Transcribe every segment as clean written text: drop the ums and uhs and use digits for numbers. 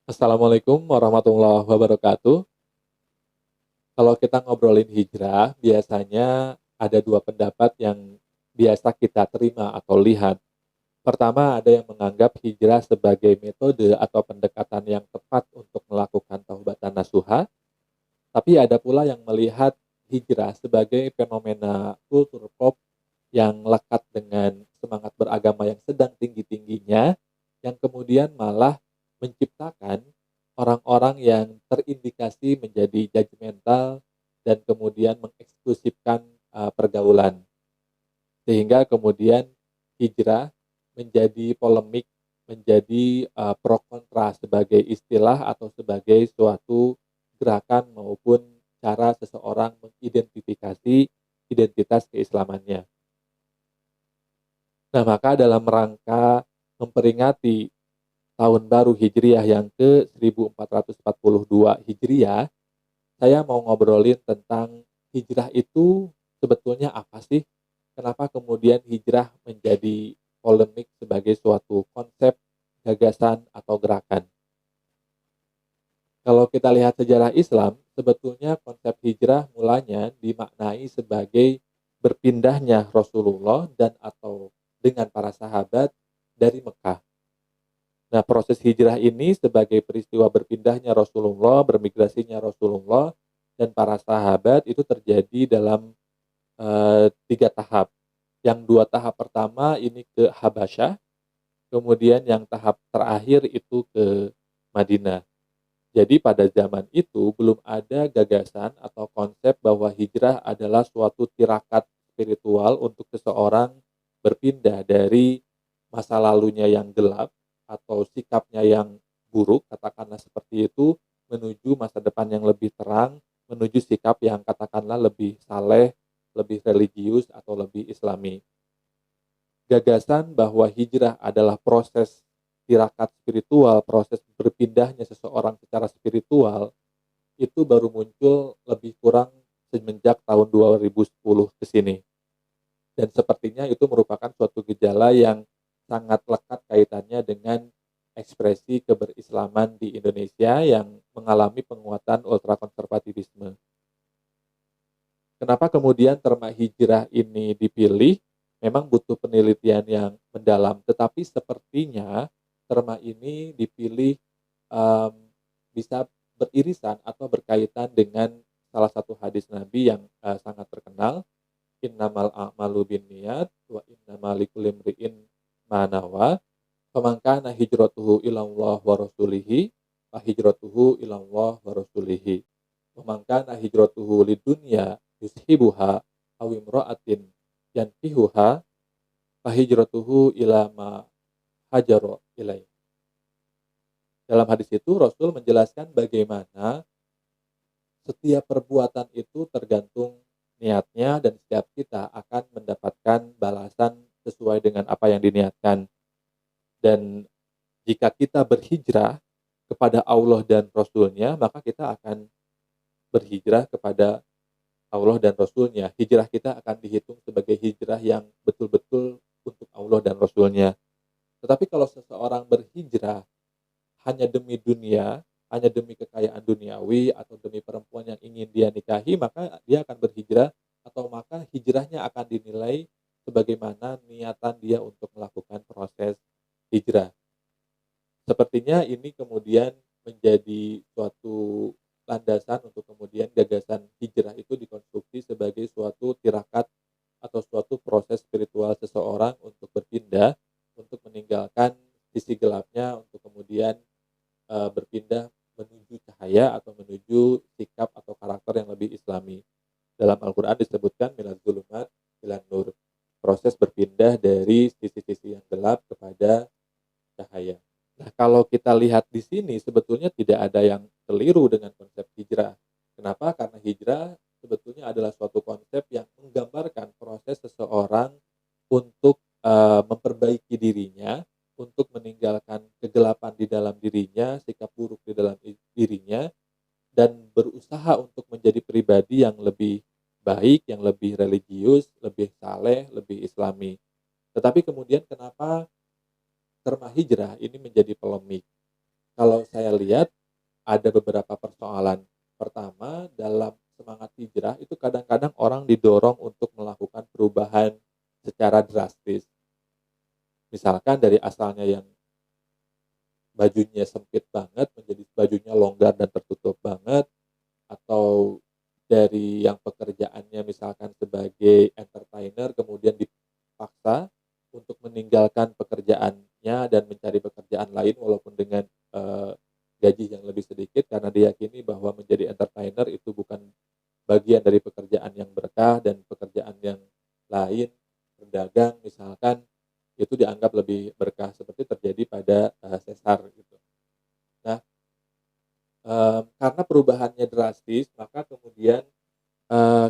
Assalamualaikum warahmatullahi wabarakatuh. Kalau kita ngobrolin hijrah, biasanya ada dua pendapat yang biasa kita terima atau lihat. Pertama, ada yang menganggap hijrah sebagai metode atau pendekatan yang tepat untuk melakukan taubatan nasuha, tapi ada pula yang melihat hijrah sebagai fenomena kultur pop yang lekat dengan semangat beragama yang sedang tinggi-tingginya, yang kemudian malah menciptakan orang-orang yang terindikasi menjadi judgmental dan kemudian mengeksklusifkan pergaulan. Sehingga kemudian hijrah menjadi polemik, menjadi pro kontra sebagai istilah atau sebagai suatu gerakan maupun cara seseorang mengidentifikasi identitas keislamannya. Nah, maka dalam rangka memperingati tahun baru Hijriah yang ke 1442 Hijriah, saya mau ngobrolin tentang hijrah itu sebetulnya apa sih? Kenapa kemudian hijrah menjadi polemik sebagai suatu konsep, gagasan, atau gerakan? Kalau kita lihat sejarah Islam, sebetulnya konsep hijrah mulanya dimaknai sebagai berpindahnya Rasulullah dan atau dengan para sahabat dari Mekah. Nah, proses hijrah ini sebagai peristiwa berpindahnya Rasulullah, bermigrasinya Rasulullah dan para sahabat itu terjadi dalam tiga tahap. Yang dua tahap pertama ini ke Habasyah, kemudian yang tahap terakhir itu ke Madinah. Jadi pada zaman itu belum ada gagasan atau konsep bahwa hijrah adalah suatu tirakat spiritual untuk seseorang berpindah dari masa lalunya yang gelap atau sikapnya yang buruk, katakanlah seperti itu, menuju masa depan yang lebih terang, menuju sikap yang katakanlah lebih saleh, lebih religius atau lebih islami. Gagasan bahwa hijrah adalah proses tirakat spiritual, proses berpindahnya seseorang secara spiritual, itu baru muncul lebih kurang semenjak tahun 2010 ke sini. Dan sepertinya itu merupakan suatu gejala yang sangat lekat kaitannya dengan ekspresi keberislaman di Indonesia yang mengalami penguatan ultrakonservatifisme. Kenapa kemudian terma hijrah ini dipilih? Memang butuh penelitian yang mendalam, tetapi sepertinya terma ini dipilih um, bisa beririsan atau berkaitan dengan salah satu hadis Nabi yang sangat terkenal, innamal a'malu binniyat wa innamal likulli imri'in ma nawa, faman kana hijratuhu ilallah wa rasulihi fa hijratuhu ilallah wa rasulihi. Faman kana hijratuhu lidunya yushibuha aw imra'atin yankihuha fa hijratuhu ila ma hajara ilaih. Dalam hadis itu Rasul menjelaskan bagaimana setiap perbuatan itu tergantung niatnya dan setiap kita akan mendapatkan balasan sesuai dengan apa yang diniatkan. Dan jika kita berhijrah kepada Allah dan Rasulnya, maka kita akan berhijrah kepada Allah dan Rasulnya. Hijrah kita akan dihitung sebagai hijrah yang betul-betul untuk Allah dan Rasulnya. Tetapi kalau seseorang berhijrah hanya demi dunia, hanya demi kekayaan duniawi atau demi perempuan yang ingin dia nikahi, maka dia akan berhijrah atau maka hijrahnya akan dinilai sebagaimana niatan dia untuk melakukan proses hijrah. Sepertinya ini kemudian menjadi suatu landasan untuk kemudian gagasan hijrah itu dikonstruksi sebagai suatu tirakat atau suatu proses spiritual seseorang untuk berpindah, untuk meninggalkan sisi gelapnya, untuk kemudian berpindah menuju cahaya atau menuju sikap atau karakter yang lebih islami. Dalam Al-Quran disebutkan minaz zulumat ilan nur, proses berpindah dari sisi-sisi yang gelap kepada cahaya. Nah, kalau kita lihat di sini sebetulnya tidak ada yang keliru dengan konsep hijrah. Kenapa? Karena hijrah sebetulnya adalah suatu konsep yang menggambarkan proses seseorang untuk memperbaiki dirinya, untuk meninggalkan kegelapan di dalam dirinya, sikap buruk di dalam dirinya, dan berusaha untuk menjadi pribadi yang lebih baik, yang lebih religius, lebih saleh, lebih islami. Tetapi kemudian kenapa terma hijrah ini menjadi polemik? kalau saya lihat ada beberapa persoalan. Pertama, dalam semangat hijrah itu kadang-kadang orang didorong untuk melakukan perubahan secara drastis. Misalkan dari asalnya yang bajunya sempit banget menjadi bajunya longgar dan tertutup banget, atau dari yang pekerjaannya misalkan sebagai entertainer kemudian dipaksa untuk meninggalkan pekerjaannya dan mencari pekerjaan lain walaupun dengan gaji yang lebih sedikit karena diyakini bahwa menjadi entertainer itu bukan bagian dari pekerjaan yang berkah dan pekerjaan yang lain, berdagang misalkan, itu dianggap lebih berkah seperti terjadi pada Sesar gitu. Nah, karena perubahannya drastis, maka kemudian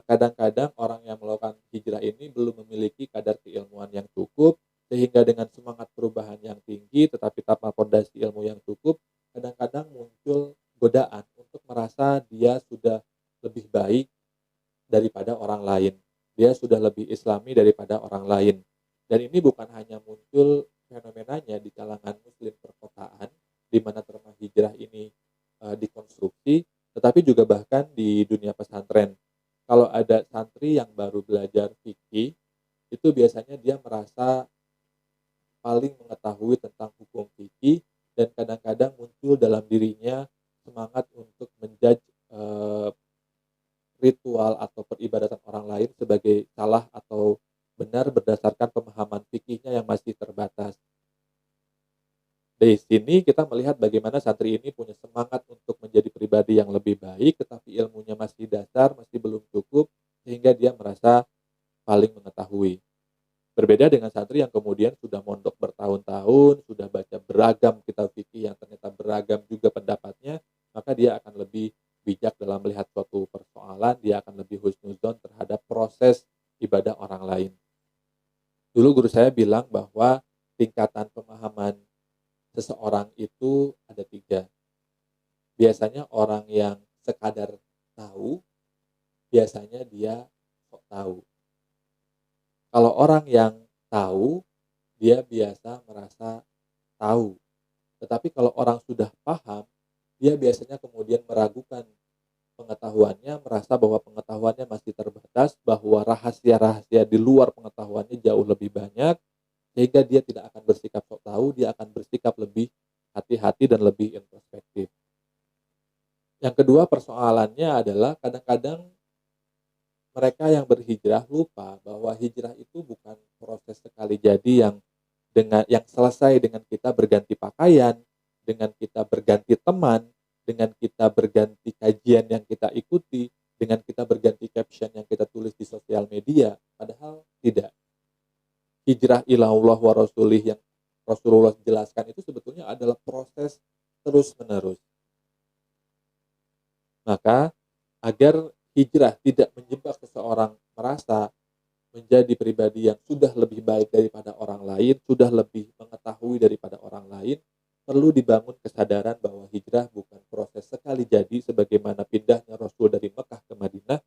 kadang-kadang orang yang melakukan hijrah ini belum memiliki kadar keilmuan yang cukup, sehingga dengan semangat perubahan yang tinggi tetapi tanpa fondasi ilmu yang cukup, kadang-kadang muncul godaan untuk merasa dia sudah lebih baik daripada orang lain. Dia sudah lebih islami daripada orang lain. Dan ini bukan hanya muncul fenomenanya di kalangan muslim perkotaan, di mana terma hijrah ini dikonstruksi, tetapi juga bahkan di dunia pesantren. Kalau ada santri yang baru belajar fikih, itu biasanya dia merasa paling mengetahui tentang hukum fikih dan kadang-kadang muncul dalam dirinya semangat untuk menjudge ritual atau peribadatan orang lain sebagai salah atau benar berdasarkan pemahaman fikihnya yang masih terbatas. Dari sini kita melihat bagaimana santri ini punya semangat untuk menjadi pribadi yang lebih baik, tetapi ilmunya masih dasar, masih belum cukup, sehingga dia merasa paling mengetahui. Berbeda dengan santri yang kemudian sudah mondok bertahun-tahun, sudah baca beragam kitab fikih yang ternyata beragam juga pendapatnya, maka dia akan lebih bijak dalam melihat suatu persoalan, dia akan lebih husnuzon terhadap proses ibadah orang lain. Dulu guru saya bilang bahwa tingkatan pemahaman seseorang itu ada 3. Biasanya orang yang sekadar tahu, biasanya dia sok tahu. Kalau orang yang tahu, dia biasa merasa tahu. Tetapi kalau orang sudah paham, dia biasanya kemudian meragukan pengetahuannya, merasa bahwa pengetahuannya masih terbatas, bahwa rahasia-rahasia di luar pengetahuannya jauh lebih banyak, sehingga dia tidak akan bersikap sok tahu, dia akan bersikap lebih hati-hati dan lebih introspektif. Yang kedua persoalannya adalah kadang-kadang mereka yang berhijrah lupa bahwa hijrah itu bukan proses sekali jadi yang selesai dengan kita berganti pakaian, dengan kita berganti teman, dengan kita berganti kajian yang kita ikuti, dengan kita berganti caption yang kita tulis di sosial media. Padahal tidak. Hijrah ilallah wa rasulih yang Rasulullah jelaskan itu sebetulnya adalah proses terus-menerus. Maka agar hijrah tidak menjebak seseorang merasa menjadi pribadi yang sudah lebih baik daripada orang lain, sudah lebih mengetahui daripada orang lain, perlu dibangun kesadaran bahwa hijrah bukan proses sekali jadi sebagaimana pindahnya Rasul dari Mekah ke Madinah,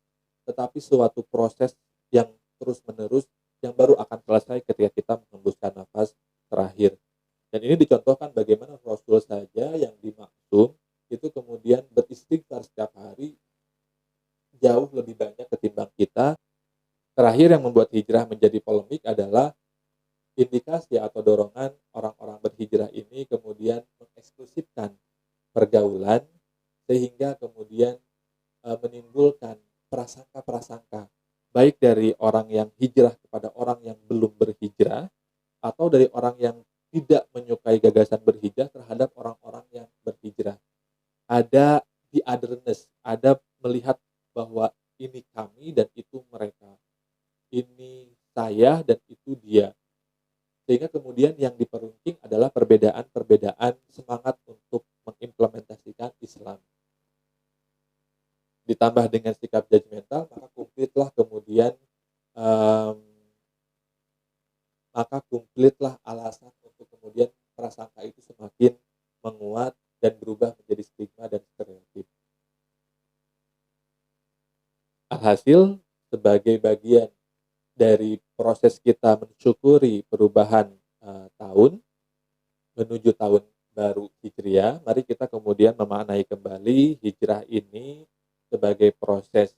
tetapi suatu proses yang terus-menerus yang baru akan selesai ketika kita menghembuskan nafas terakhir. Dan ini dicontohkan bagaimana Rasul saja yang dimaksum itu kemudian beristighfar setiap hari jauh lebih banyak ketimbang kita. Terakhir yang membuat hijrah menjadi polemik adalah indikasi atau dorongan orang-orang berhijrah ini kemudian mengeksklusifkan pergaulan sehingga kemudian menimbulkan prasangka-prasangka baik dari orang yang hijrah kepada orang yang belum berhijrah atau dari orang yang tidak menyukai gagasan berhijrah terhadap orang-orang yang berhijrah. Ada the otherness, ada melihat bahwa ini kami dan itu mereka. Ini saya dan itu dia. Sehingga kemudian yang diperuncing adalah perbedaan-perbedaan semangat untuk mengimplementasikan Islam. Ditambah dengan sikap judgmental, maka kumplitlah alasan untuk kemudian prasangka itu semakin menguat dan berubah menjadi stigma dan stereotip. Alhasil, sebagai bagian dari proses kita mensyukuri perubahan tahun menuju tahun baru Hijriah, mari kita kemudian memaknai kembali hijrah ini sebagai proses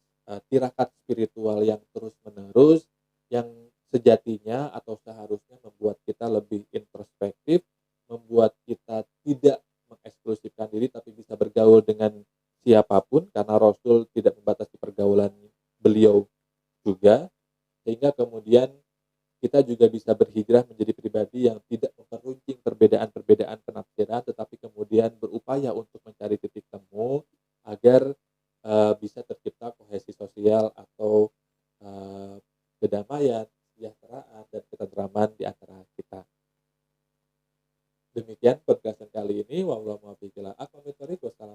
tirakat spiritual yang terus-menerus, yang sejatinya atau seharusnya membuat kita lebih introspektif, membuat kita tidak mengeksklusifkan diri tapi bisa bergaul dengan siapapun, karena Rasul tidak membatasi pergaulan beliau juga, sehingga kemudian kita juga bisa berhijrah menjadi pribadi yang tidak memperuncing perbedaan-perbedaan penafsiran, tetapi kemudian berupaya untuk mencari titik temu agar bisa tercipta kohesi sosial atau kedamaian, kesejahteraan, dan ketentraman di antara kita. Demikian podcast kali ini. Wassalamualaikum warahmatullahi wabarakatuh.